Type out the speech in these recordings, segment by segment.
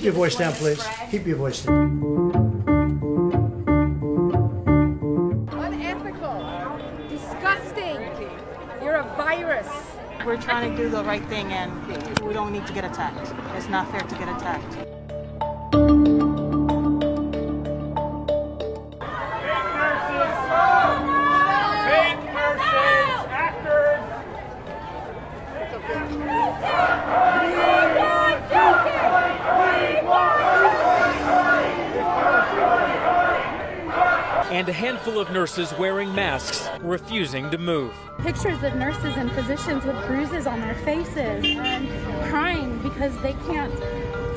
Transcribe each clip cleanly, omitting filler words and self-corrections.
Keep your voice down, please. Keep your voice down. Unethical. Disgusting. You're a virus. We're trying to do the right thing, and we don't need to get attacked. It's not fair to get attacked. And a handful of nurses wearing masks, refusing to move. Pictures of nurses and physicians with bruises on their faces and crying because they can't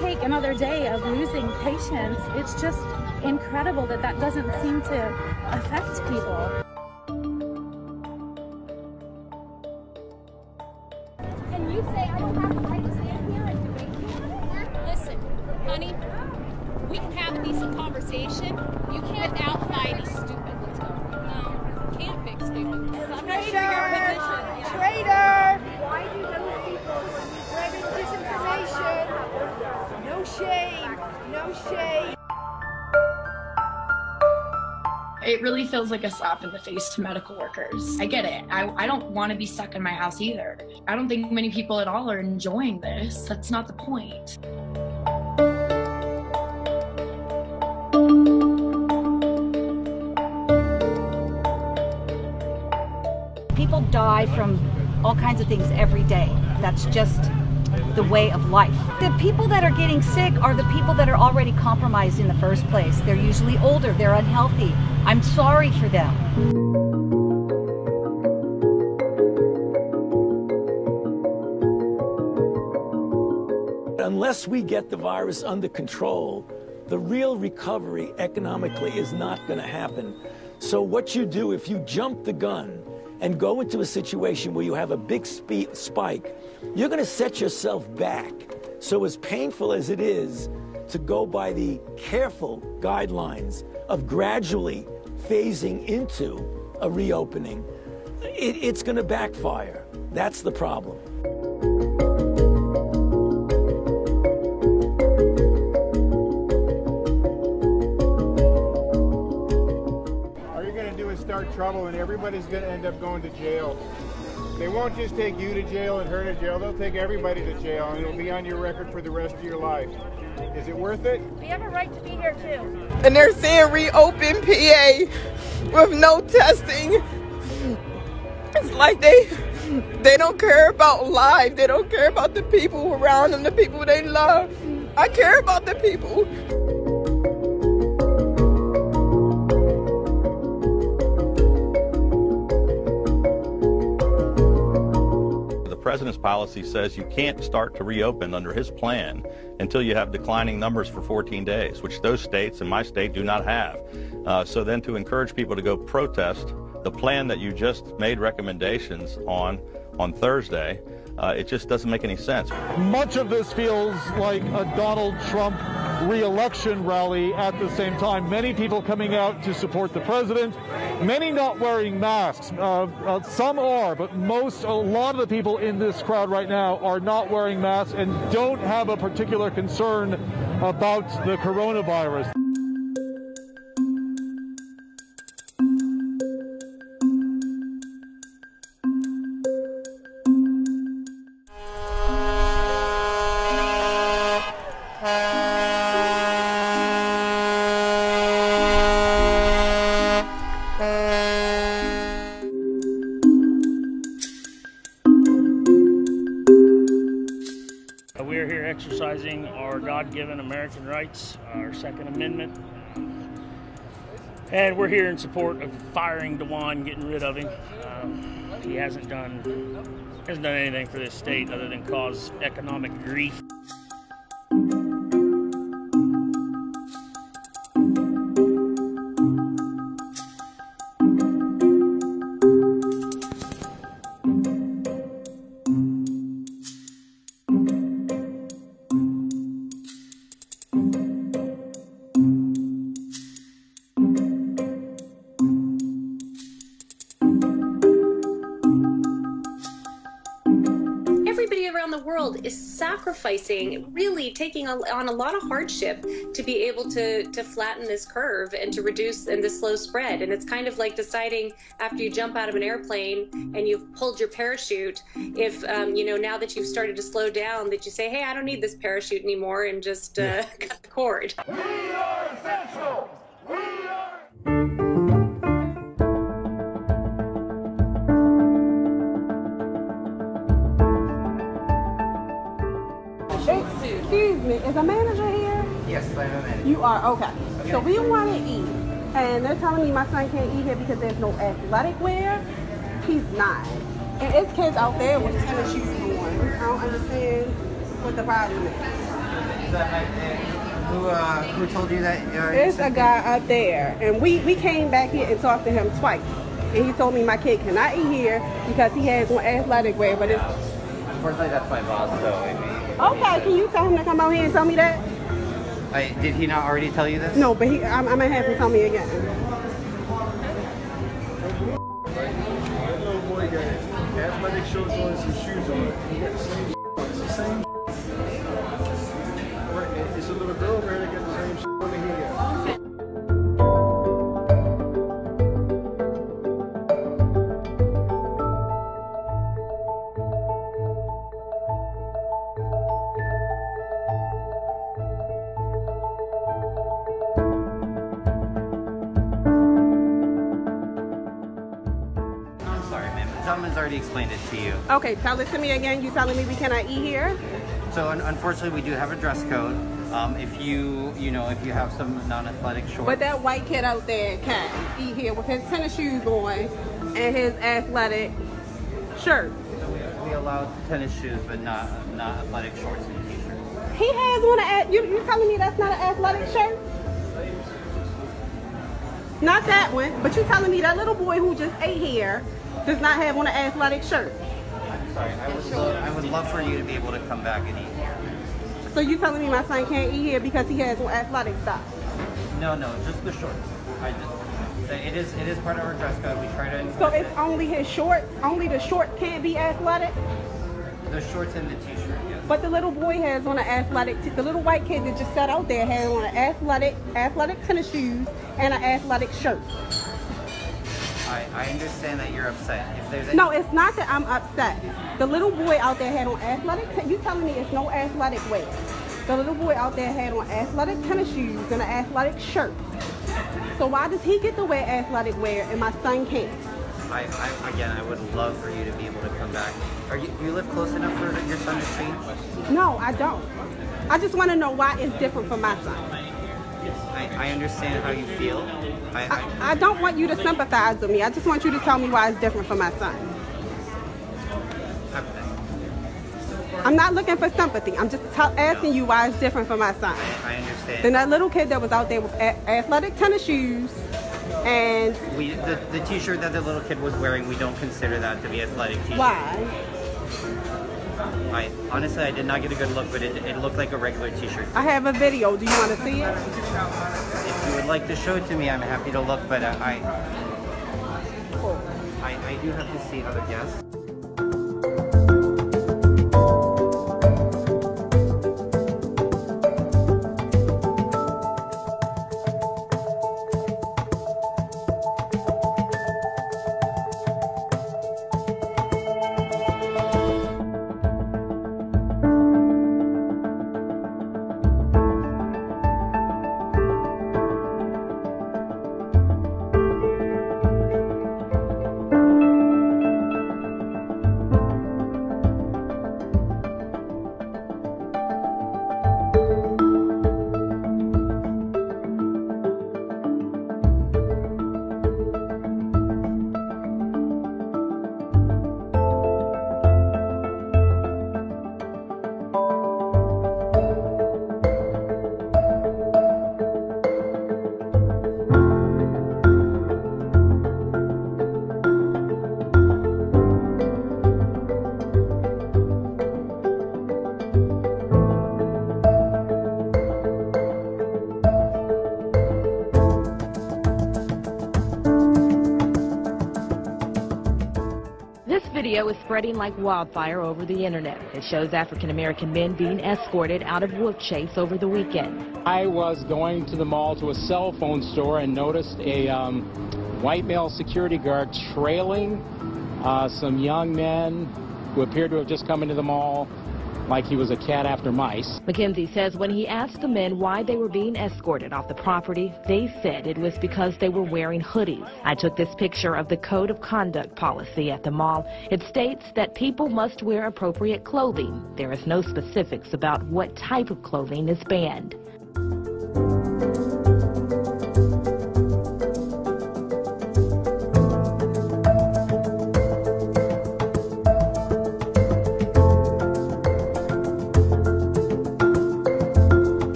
take another day of losing patients. It's just incredible that that doesn't seem to affect people. And you say I don't have the right to stand here and debate you? Listen, honey, we can have a decent conversation. You can't outfight me, stupid. Let's go. No, can't fix stupid. Traitor! Why do those people spreading disinformation? No shame. No shame. It really feels like a slap in the face to medical workers. I get it. I don't want to be stuck in my house either. I don't think many people at all are enjoying this. That's not the point. People die from all kinds of things every day. That's just the way of life. The people that are getting sick are the people that are already compromised in the first place. They're usually older, they're unhealthy. I'm sorry for them. Unless we get the virus under control, the real recovery economically is not going to happen. So what you do if you jump the gun and go into a situation where you have a big spike, you're going to set yourself back. So as painful as it is to go by the careful guidelines of gradually phasing into a reopening, it's going to backfire. That's the problem. Start trouble, and everybody's going to end up going to jail. They won't just take you to jail and her to jail, they'll take everybody to jail, and it'll be on your record for the rest of your life. Is it worth it? We have a right to be here too. And they're saying reopen PA with no testing. It's like they don't care about life. They don't care about the people around them, the people they love. I care about the people. The president's policy says you can't start to reopen under his plan until you have declining numbers for 14 days, which those states and my state do not have. So then to encourage people to go protest the plan that you just made recommendations on Thursday, it just doesn't make any sense. Much of this feels like a Donald Trump re-election rally at the same time. Many people coming out to support the president, many not wearing masks. Some are, but a lot of the people in this crowd right now are not wearing masks and don't have a particular concern about the coronavirus. We are here exercising our God-given American rights, our Second Amendment, and we're here in support of firing DeWan, getting rid of him. He hasn't done anything for this state other than cause economic grief. Everybody around the world is sacrificing, really taking on a lot of hardship to be able to flatten this curve and to reduce and the slow spread. And it's kind of like deciding after you jump out of an airplane and you've pulled your parachute, if you know, now that you've started to slow down, that you say, hey, I don't need this parachute anymore, and just cut the cord. We are essential. We are. Excuse me, is a manager here? Yes, I'm a manager. You are? Okay. So we want to eat, and they're telling me my son can't eat here because there's no athletic wear. He's not. And it's kids out there with tennis shoes on. I don't understand what the problem is. Is that right there? Who told you that? It's a guy up there, and we came back here and talked to him twice. And he told me my kid cannot eat here because he has on athletic wear, but it's... Unfortunately, that's my boss, though. Okay, can you tell him to come out here and tell me that? Did he not already tell you this? No, but I'm going to have him tell me again. That little boy got athletic shorts on and some shoes on. He got the same It's the same It's a little girl over here that got the same on that he got. Gentleman's already explained it to you. Okay, tell it to me again. You telling me we cannot eat here? So unfortunately, we do have a dress code. If you have some non-athletic shorts. But that white kid out there can eat here with his tennis shoes on and his athletic shirt. So we allow tennis shoes, but not athletic shorts and t-shirts. He has on you telling me that's not an athletic shirt? Not that one, but you telling me that little boy who just ate here does not have on an athletic shirt. I'm sorry. I would love for you to be able to come back and eat here. So you telling me my son can't eat here because he has on athletic stuff? No, just the shorts. It is part of our dress code. We try to. So it's only his shorts? Only the shorts can't be athletic? The shorts and the t-shirt, yes. But the little boy has on an athletic. The little white kid that just sat out there has on an athletic tennis shoes and an athletic shirt. I understand that you're upset. If there's no, it's not that I'm upset. The little boy out there had on athletic. You telling me it's no athletic wear? The little boy out there had on athletic tennis shoes and an athletic shirt. So why does he get to wear athletic wear and my son can't? Again, I would love for you to be able to come back. Do you live close enough for your son to change? No, I don't. I just want to know why it's different for my son. I understand how you feel. I don't want you to sympathize with me. I just want you to tell me why it's different for my son. I'm not looking for sympathy. I'm just asking you why it's different for my son. I understand. Then that little kid that was out there with athletic tennis shoes and... The t-shirt that the little kid was wearing, we don't consider that to be athletic t-shirt. Why? Honestly, I did not get a good look, but it looked like a regular t-shirt. I have a video. Do you want to see it? If you would like to show it to me, I'm happy to look, but I do have to see other guests. video is spreading like wildfire over the internet. It shows African-American men being escorted out of Wolf Chase over the weekend. I was going to the mall to a cell phone store and noticed a white male security guard trailing some young men who appeared to have just come into the mall like he was a cat after mice. McKenzie says when he asked the men why they were being escorted off the property, they said it was because they were wearing hoodies. I took this picture of the Code of Conduct policy at the mall. It states that people must wear appropriate clothing. There is no specifics about what type of clothing is banned.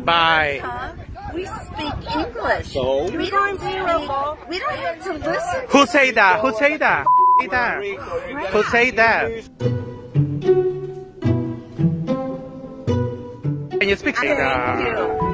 Bye. We speak English. So? We don't have to listen. Who say that? Who say that? Who say that? Can you speak? Thank you.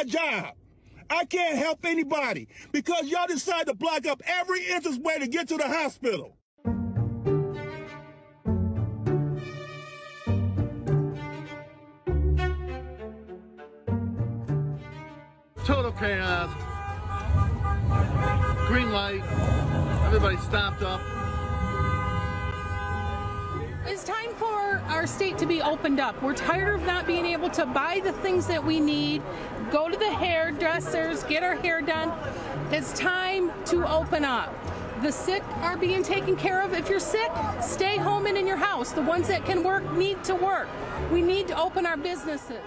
Job. I can't help anybody because y'all decide to block up every entrance way to get to the hospital. Total chaos. Green light. Everybody stopped up. It's time for our state to be opened up. We're tired of not being able to buy the things that we need, go to the hairdressers, get our hair done. It's time to open up. The sick are being taken care of. If you're sick, stay home and in your house. The ones that can work need to work. We need to open our businesses.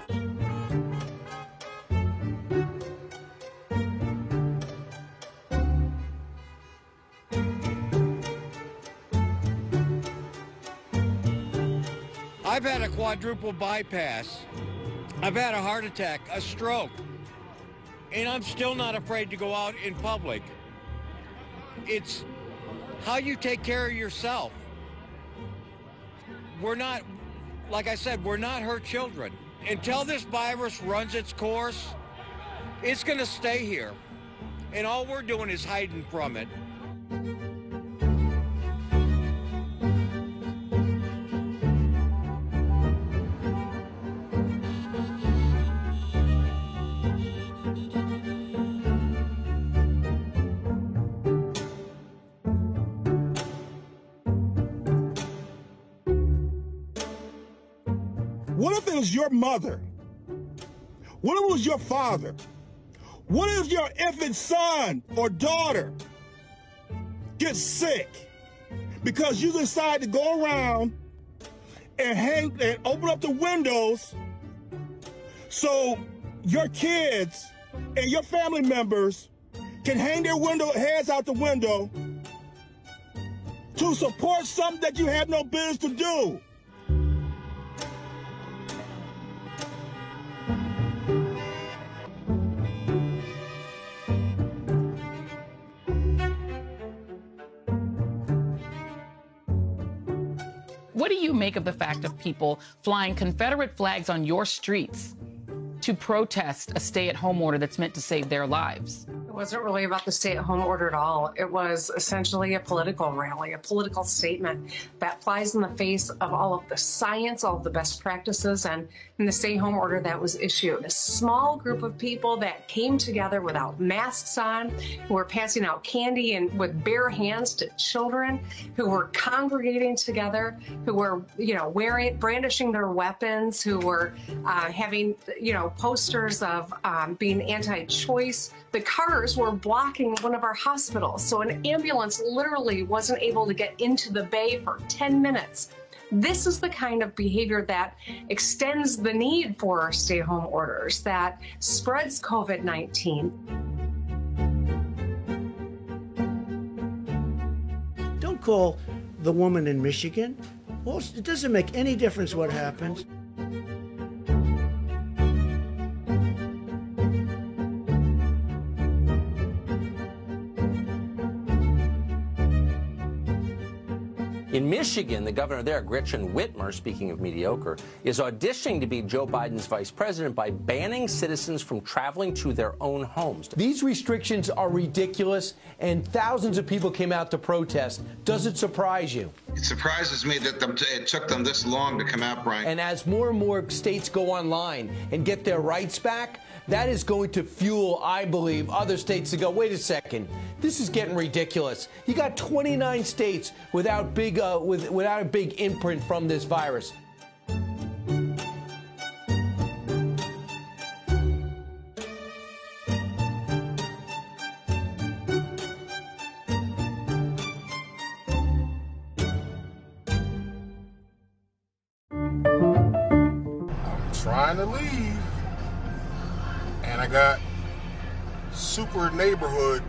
I've had a quadruple bypass. I've had a heart attack, a stroke, and I'm still not afraid to go out in public. It's how you take care of yourself. We're not, like I said, we're not her children. Until this virus runs its course, it's going to stay here, and all we're doing is hiding from it. What if it was your mother? What if it was your father? What if your infant son or daughter gets sick because you decide to go around and open up the windows so your kids and your family members can hang their heads out the window to support something that you have no business to do? What do you make of the fact of people flying Confederate flags on your streets to protest a stay-at-home order that's meant to save their lives? wasn't really about the stay-at-home order at all. It was essentially a political rally, a political statement that flies in the face of all of the science, all of the best practices, and the stay-home order that was issued. A small group of people that came together without masks on, who were passing out candy and with bare hands to children, who were congregating together, who were, brandishing their weapons, who were having, posters of being anti-choice. The cars were blocking one of our hospitals, so an ambulance literally wasn't able to get into the bay for 10 minutes. This is the kind of behavior that extends the need for stay-home orders, that spreads COVID-19. Don't call the woman in Michigan. Well, it doesn't make any difference what happens. In Michigan, the governor there, Gretchen Whitmer, speaking of mediocre, is auditioning to be Joe Biden's vice president by banning citizens from traveling to their own homes. These restrictions are ridiculous, and thousands of people came out to protest. Does it surprise you? It surprises me that it took them this long to come out, Brian. And as more and more states go online and get their rights back, that is going to fuel, I believe, other states to go, wait a second, this is getting ridiculous. You got 29 states without a big imprint from this virus. I'm trying to leave, and I got the super neighbor over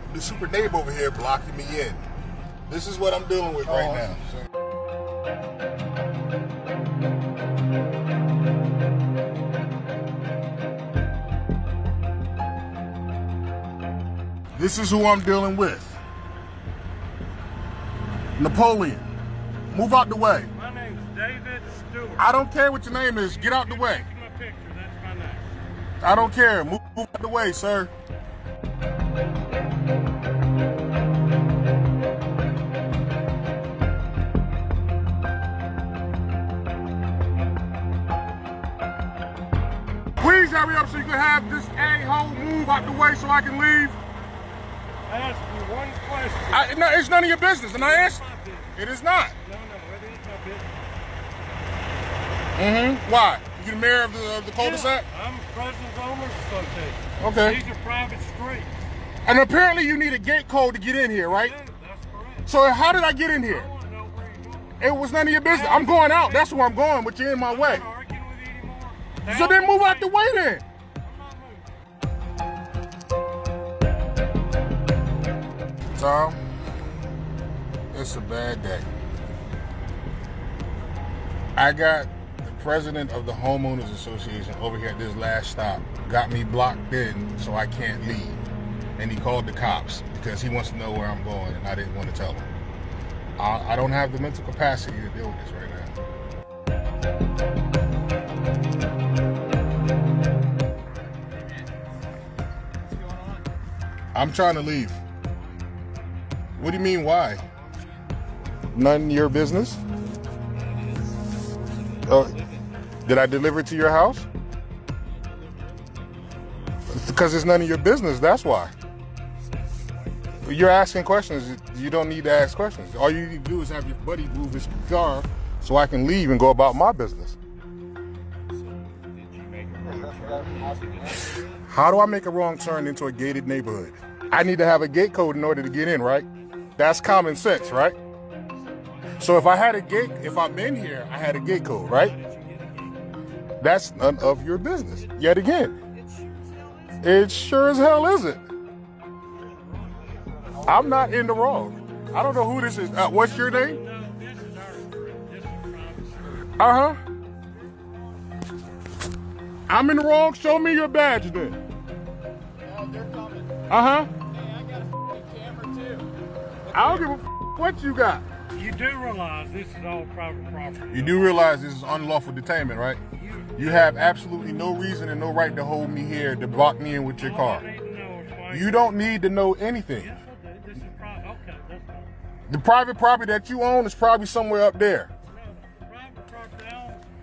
here blocking me in. This is what I'm dealing with right now. This is who I'm dealing with. Napoleon, move out the way. My name's David Stewart. I don't care what your name is. Get out the way. My picture, that's my name. I don't care. Move out the way, sir. Please hurry up so you can have this a-hole move out the way so I can leave. I asked you one question. No, it's none of your business, and I asked. It is not. No, it is my business. Why? You the mayor of the cul-de-sac? Yeah, I'm president of the owners association. Okay. These are private streets. And apparently you need a gate code to get in here, right? That's correct. So how did I get in here? It was none of your business. I'm going out. That's where I'm going, but you're in my way. So then move out the way then. Tom, it's a bad day. I got the president of the homeowners association over here at this last stop, got me blocked in so I can't leave. And he called the cops because he wants to know where I'm going and I didn't want to tell him. I don't have the mental capacity to deal with this right now. I'm trying to leave. What do you mean, why? None of your business? Did I deliver it to your house? Because it's none of your business, that's why. You're asking questions. You don't need to ask questions. All you need to do is have your buddy move his car so I can leave and go about my business. How do I make a wrong turn into a gated neighborhood? I need to have a gate code in order to get in, right? That's common sense, right? So if I had a gate, if I'm in here, I had a gate code, right? That's none of your business. Yet again, it sure as hell isn't. I'm not in the wrong. I don't know who this is. What's your name? Uh-huh. I'm in the wrong. Show me your badge then. Uh-huh. I don't give a what you got. You do realize this is all private property. You do realize this is unlawful detainment, right? You have absolutely no reason and no right to hold me here to block me in with your car. All I need to know is why You don't need to know anything. Yes, I do. This is private. Okay, that's fine. The private property that you own is probably somewhere up there. No, the private property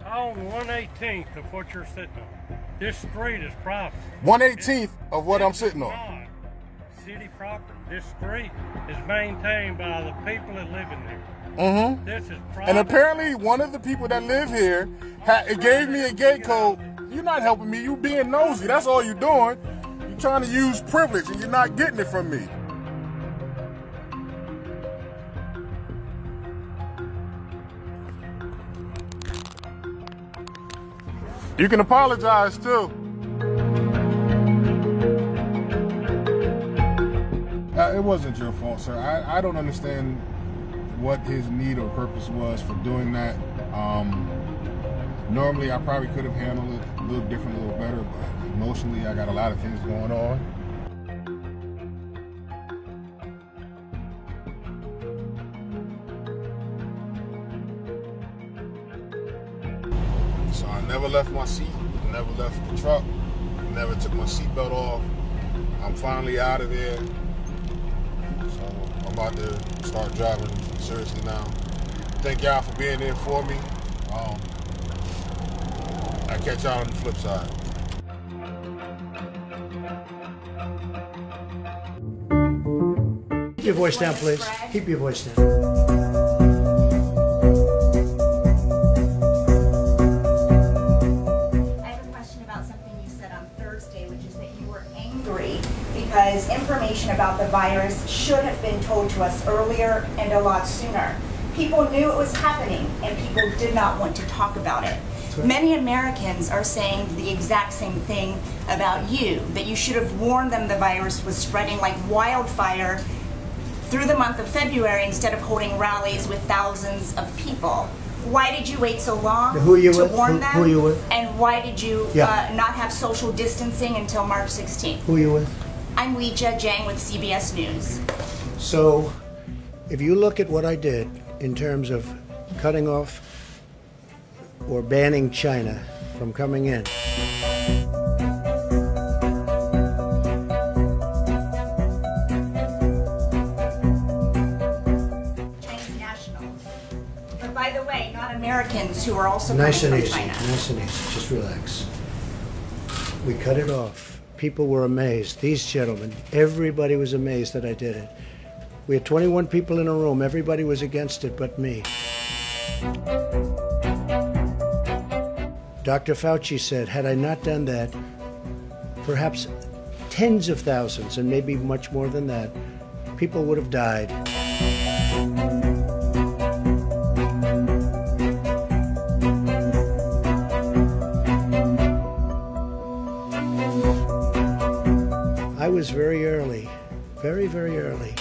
I own 1/18th of what you're sitting on. This street is private. 1/18th of what I'm sitting on. Not city property. This street is maintained by the people that live in there. Mm-hmm. This is private. And apparently one of the people that live here, it gave me a gate code. You're not helping me. You being nosy. That's all you're doing. You're trying to use privilege and you're not getting it from me. You can apologize too. It wasn't your fault, sir. I don't understand what his need or purpose was for doing that. Normally, I probably could have handled it a little different, a little better, but emotionally, I got a lot of things going on. So I never left my seat, never left the truck, never took my seatbelt off. I'm finally out of there. So I'm about to start driving seriously now. Thank y'all for being there for me. I'll catch y'all on the flip side. Keep your voice down, please. Keep your voice down. Because information about the virus should have been told to us earlier and a lot sooner. People knew it was happening and people did not want to talk about it. Many Americans are saying the exact same thing about you, that you should have warned them the virus was spreading like wildfire through the month of February instead of holding rallies with thousands of people. Why did you wait so long to warn them? Who are you with? And why did you not have social distancing until March 16th? Who are you with? I'm Weijia Jiang with CBS News. So, if you look at what I did in terms of cutting off or banning China from coming in, Chinese nationals. But by the way, not Americans who are also nice and coming easy, from China. nice and easy, just relax. We cut it off. People were amazed. These gentlemen, everybody was amazed that I did it. We had 21 people in a room. Everybody was against it but me. Dr. Fauci said, had I not done that, perhaps tens of thousands, and maybe much more than that, people would have died. I was very early, very, very early.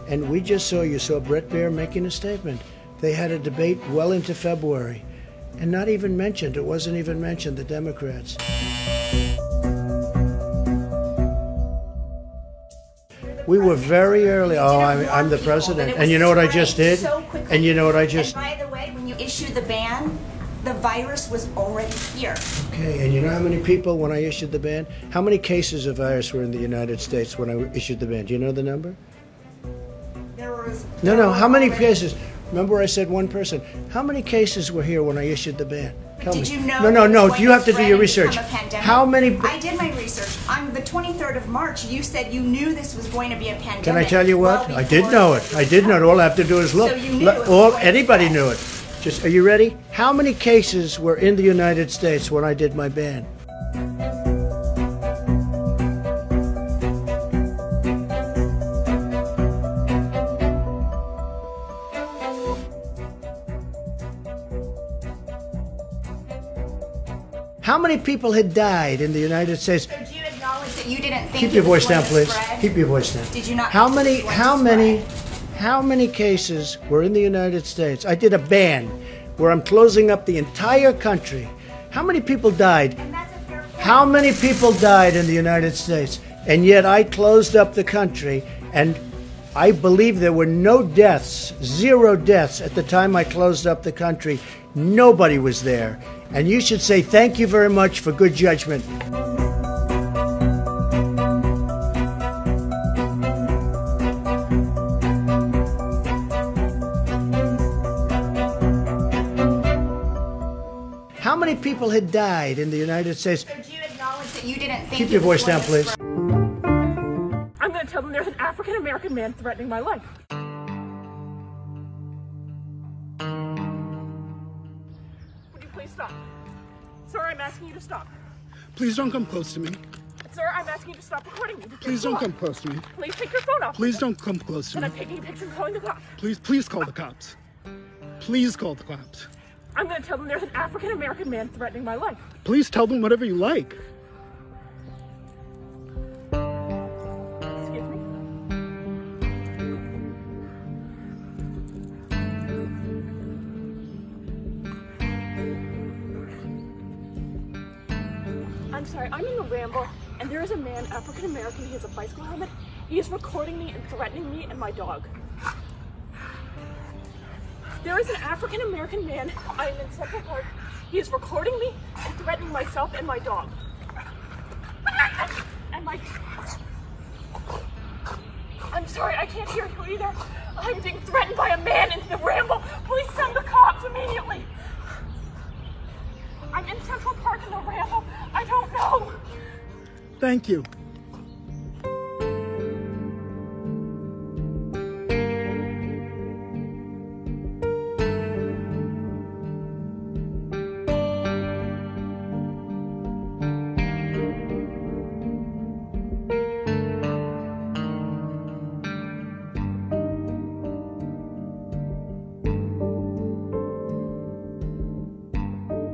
And we just saw, you saw Bret Baier making a statement. They had a debate well into February, and not even mentioned, it wasn't even mentioned, the Democrats. We were very early. Oh, I'm the president. And you know what I just did? And you know what I just... And by the way, when you issued the ban, the virus was already here. Okay, and you know how many people, when I issued the ban, how many cases of virus were in the United States when I issued the ban? Do you know the number? No, how many cases? Remember I said one person. How many cases were here when I issued the ban? Did you know? No, you have to do your research. How many? I did my research. On the 23rd of March, you said you knew this was going to be a pandemic. Can I tell you what? I did know it. I did know it. All I have to do is look. So you knew anybody knew it. Just, are you ready? How many cases were in the United States when I did my ban? How many people had died in the United States? So do you acknowledge that you didn't think Keep your voice down, please. Spread? Keep your voice down. Did you not? How many cases were in the United States? I did a ban where I'm closing up the entire country. How many people died? How many people died in the United States? And yet I closed up the country, and I believe there were no deaths, 0 deaths at the time I closed up the country Nobody was there. And you should say thank you very much for good judgment. How many people had died in the United States? So do you acknowledge that you didn't think... Keep your voice down, please. I'm going to tell them there's an African-American man threatening my life. Would you please stop? Sir, I'm asking you to stop. Please don't come close to me. Sir, I'm asking you to stop recording me. Please don't come close to me. Please take your phone off. Please don't come close to And me. I'm taking a picture and calling the cops. Please call the cops. Please call the cops. I'm going to tell them there's an African-American man threatening my life. Please tell them whatever you like. Excuse me? I'm sorry, I'm in the Ramble, and there is a man, African-American, he has a bicycle helmet. He is recording me and threatening me and my dog. There is an African-American man, I am in Central Park. He is recording me and threatening myself and my dog. And my... I'm sorry, I can't hear you either. I'm being threatened by a man in the Ramble. Please send the cops immediately. I'm in Central Park in the Ramble. I don't know. Thank you.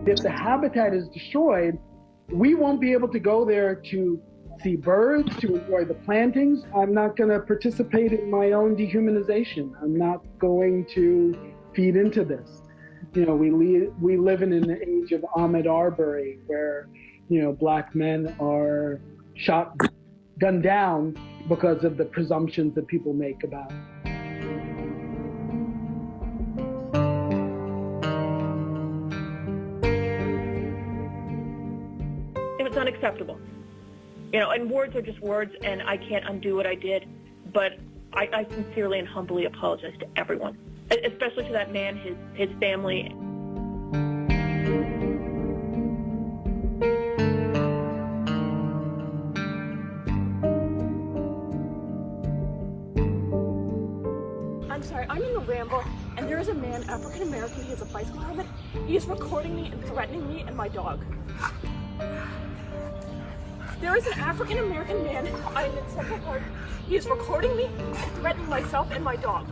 If the habitat is destroyed, we won't be able to go there to see birds, to enjoy the plantings. I'm not going to participate in my own dehumanization. I'm not going to feed into this. You know, we live in an age of Ahmaud Arbery where, you know, black men are shot, gunned down because of the presumptions that people make about it. It's unacceptable. You know, and words are just words, and I can't undo what I did, but I sincerely and humbly apologize to everyone, especially to that man, his family. I'm sorry, I'm in the Ramble, and there is a man, African-American, he has a bicycle helmet. He is recording me and threatening me and my dog. There is an African-American man, I am in Central Park. He is recording me and threatening myself and my dog.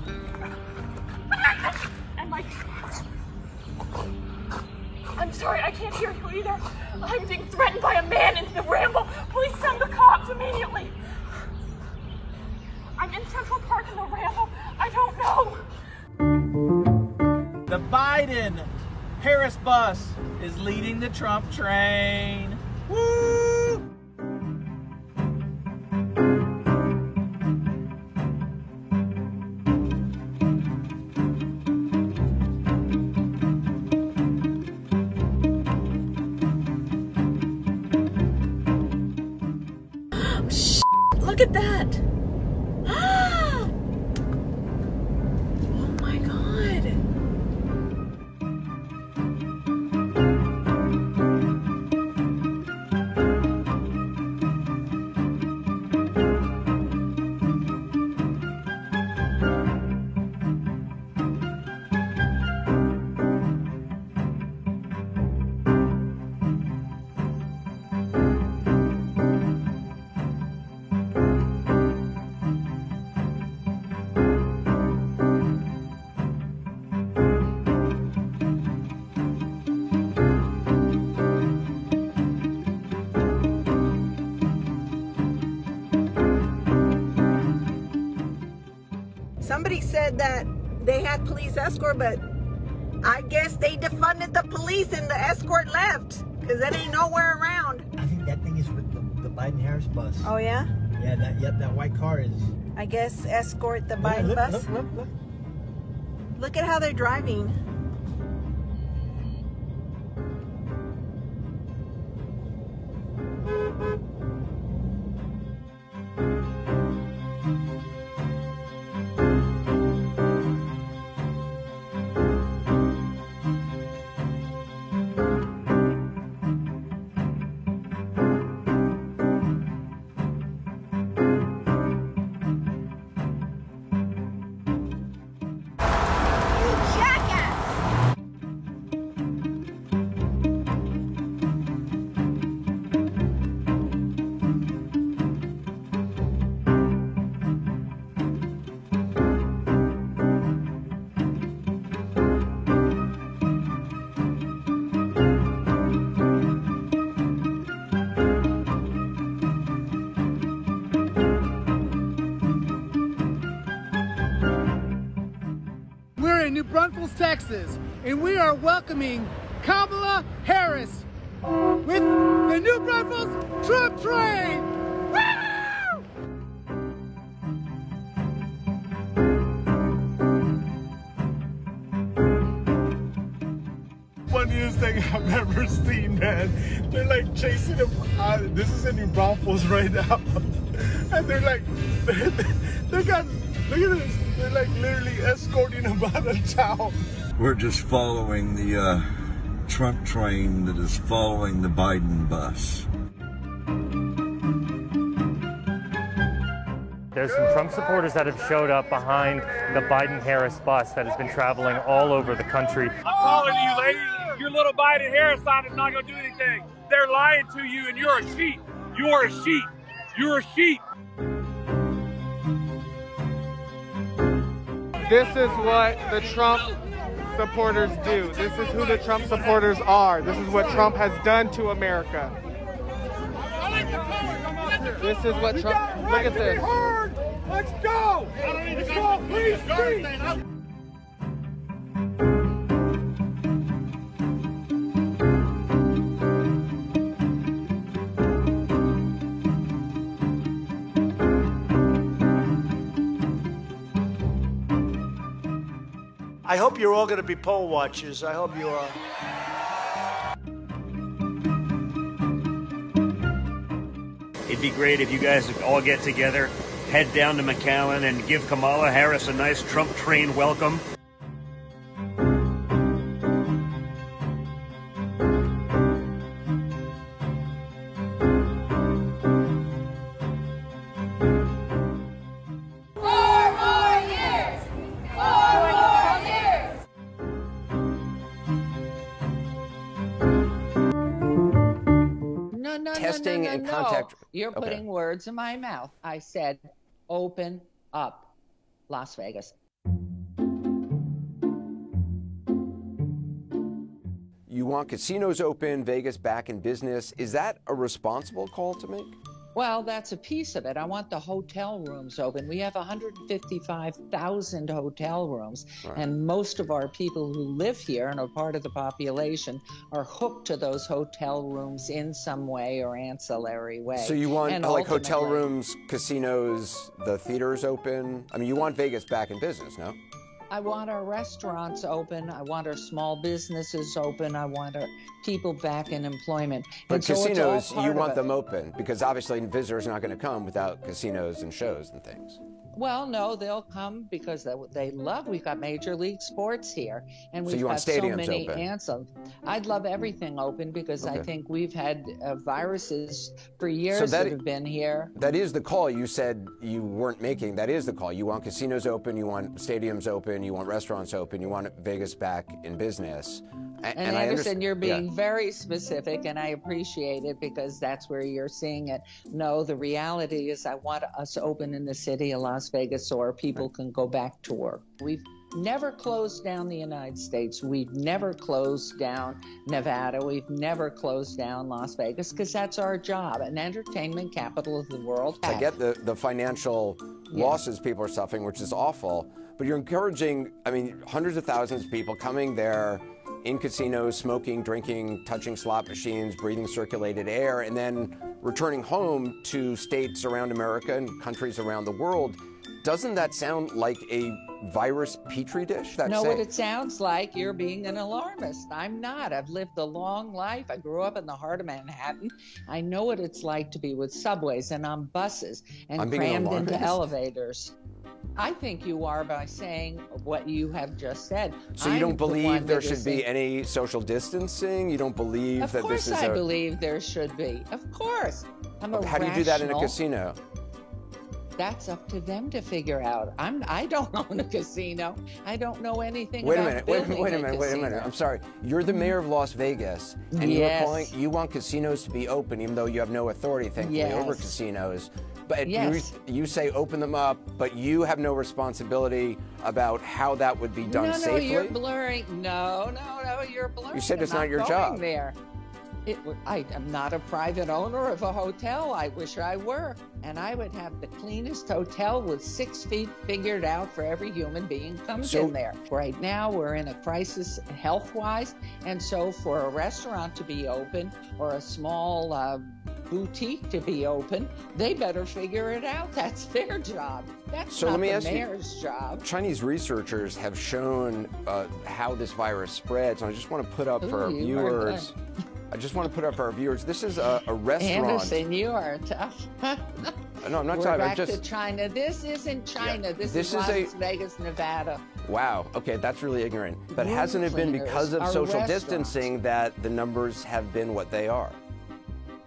And my... I'm sorry, I can't hear you either. I'm being threatened by a man in the Ramble. Please send the cops immediately. I'm in Central Park in the Ramble. I don't know. The Biden-Harris bus is leading the Trump train. Woo! Look at that! Oh my God! Somebody said that they had police escort, but I guess they defunded the police and the escort left because it ain't nowhere around. I think that thing is with the Biden-Harris bus. Oh yeah? Yeah, that white car is. I guess escort the Biden bus. Look. Look at how they're driving. in New Braunfels, Texas, and we are welcoming Kamala Harris with the New Braunfels Trump train. Woo! Funniest thing I've ever seen, man. They're like chasing him. This is in New Braunfels right now, and they're like, they got. Look at this. They're like literally escorting him out of town. We're just following the Trump train that is following the Biden bus. There's some Trump supporters that have showed up behind the Biden-Harris bus that has been traveling all over the country. I'm calling you, lady. Your little Biden-Harris sign is not going to do anything. They're lying to you, and you're a sheep. You are a sheep. You're a sheep. This is what the Trump supporters do. This is who the Trump supporters are. This is what Trump has done to America. This is what Trump. Look at this. Let's go! Let's go! Please speak! I hope you're all going to be poll watchers. I hope you are. It'd be great if you guys all get together, head down to McAllen, and give Kamala Harris a nice Trump train welcome. Testing and contact. You're putting words in my mouth. I said, open up Las Vegas. You want casinos open, Vegas back in business. Is that a responsible call to make? Well, that's a piece of it. I want the hotel rooms open. We have 155,000 hotel rooms, and most of our people who live here and are part of the population are hooked to those hotel rooms in some way or ancillary way. So you want and like hotel rooms, casinos, the theaters open? I mean, you want Vegas back in business, no? I want our restaurants open. I want our small businesses open. I want our people back in employment. But so casinos, you want them open because obviously visitors are not going to come without casinos and shows and things. Well, no, they'll come because they love. We've got Major League Sports here, and we've got so many answers. I'd love everything open because I think we've had viruses for years that have been here. That is the call you said you weren't making. That is the call. You want casinos open, you want stadiums open, you want restaurants open, you want Vegas back in business. And Anderson, you're being very specific, and I appreciate it because that's where you're seeing it. No, the reality is I want us open in the city of Las Vegas so our people can go back to work. We've never closed down the United States. We've never closed down Nevada. We've never closed down Las Vegas because that's our job, an entertainment capital of the world. I get the financial losses people are suffering, which is awful, but you're encouraging, I mean, hundreds of thousands of people coming there in casinos, smoking, drinking, touching slot machines, breathing circulated air, and then returning home to states around America and countries around the world. Doesn't that sound like a virus petri dish? No, what it sounds like, you're being an alarmist. I'm not. I've lived a long life. I grew up in the heart of Manhattan. I know what it's like to be with subways and on buses and crammed into elevators. I think you are by saying what you have just said. So you don't believe there should be any social distancing? You don't believe that this is Of course I believe there should be. Of course. I'm a How do you do that in a casino? That's up to them to figure out. I don't own a casino. I don't know anything Wait about a minute. I'm sorry. You're the mayor of Las Vegas, and you want casinos to be open, even though you have no authority, thankfully, over casinos. But you say open them up, but you have no responsibility about how that would be done safely? No, you're blurring. No, you're blurring. You said it's not your job. There. I am not a private owner of a hotel. I wish I were. And I would have the cleanest hotel with 6 feet figured out for every human being comes in there. Right now, we're in a crisis health-wise. And so for a restaurant to be open or a small boutique to be open, they better figure it out. That's their job. That's not the mayor's job. Chinese researchers have shown how this virus spreads. And I just want to put up for our viewers. This is a restaurant. Anderson, you are tough. No, I'm not We're talking back about to China. This isn't China. Yeah. This is Las Vegas, Nevada. Wow. Okay, that's really ignorant. But hasn't it been because of social distancing that the numbers have been what they are?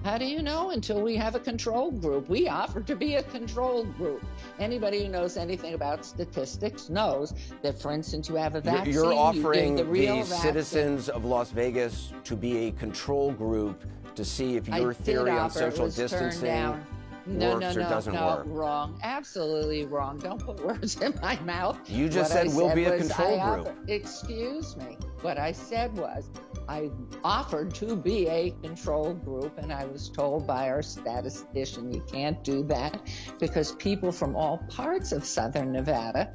How do you know until we have a control group? We offer to be a control group. Anybody who knows anything about statistics knows that, for instance, you have a vaccine. You're offering the citizens of Las Vegas to be a control group to see if your theory on social distancing works or doesn't work. Wrong. Absolutely wrong. Don't put words in my mouth. You just said we'll be a control group. Excuse me. What I said was, I offered to be a control group, and I was told by our statistician, you can't do that because people from all parts of Southern Nevada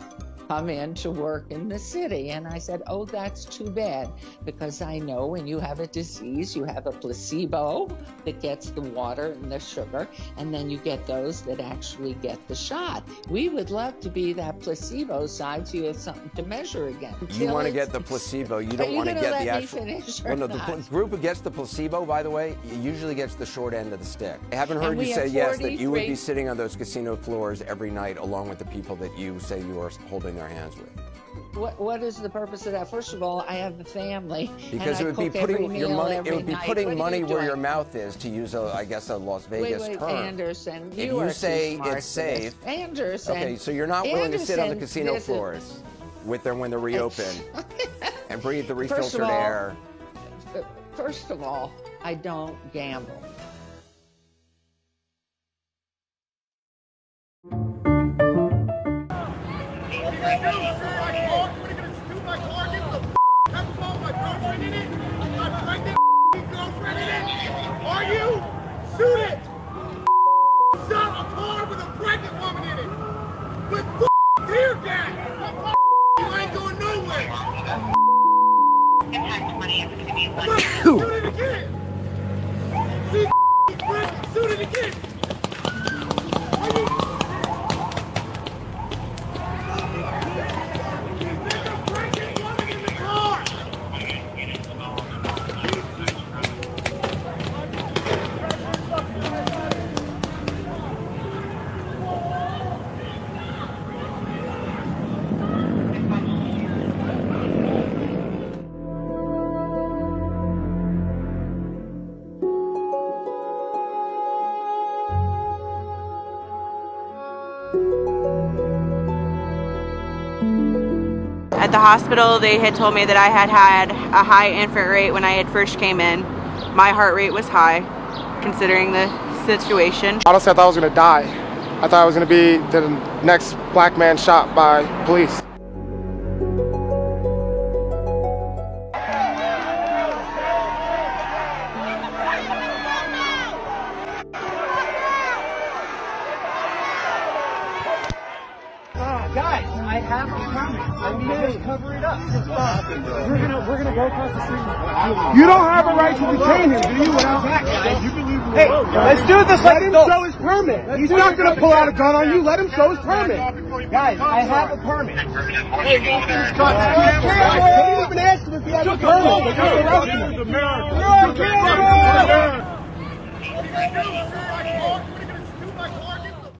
come in to work in the city. And I said, oh, that's too bad, because I know when you have a disease, you have a placebo that gets the water and the sugar, and then you get those that actually get the shot. We would love to be that placebo side so you have something to measure against. You want to get the placebo. You don't want to get the actual. Well, no, the group who gets the placebo, by the way, usually gets the short end of the stick. I haven't heard you say yes that you would be sitting on those casino floors every night along with the people that you say you are holding their hands with. What is the purpose of that? First of all, I have a family. Because and it would be putting your money. It would be putting money where your mouth is, to use a, I guess, a Las Vegas term. Anderson, if you say it's safe, Anderson. Okay, so you're not willing to sit on the casino floors with them when they're reopened and breathe the refiltered air. First of all, I don't gamble. Are you? Shoot it! Shot a car with a pregnant woman in it! With tear gas! You ain't going nowhere! Shoot it again! See, pregnant, shoot it again! Are you? There's a pregnant woman in the car! At the hospital, they had told me that I had a high infant rate when I had first came in. My heart rate was high, considering the situation. Honestly, I thought I was gonna die. I thought I was gonna be the next black man shot by police. Guys, I have a permit. I mean, just cover it up. We're gonna go across the street. You don't have a right to detain him, do you? Without that, guys. You can leave him alone. Hey, let's do this like adults. Let him show his permit. He's not gonna pull out a gun on you. Let him show his permit. Guys, I have a permit. Hey, I didn't even ask him if he has a permit. You're on camera. What are you gonna do, sir? I'm gonna scoot my car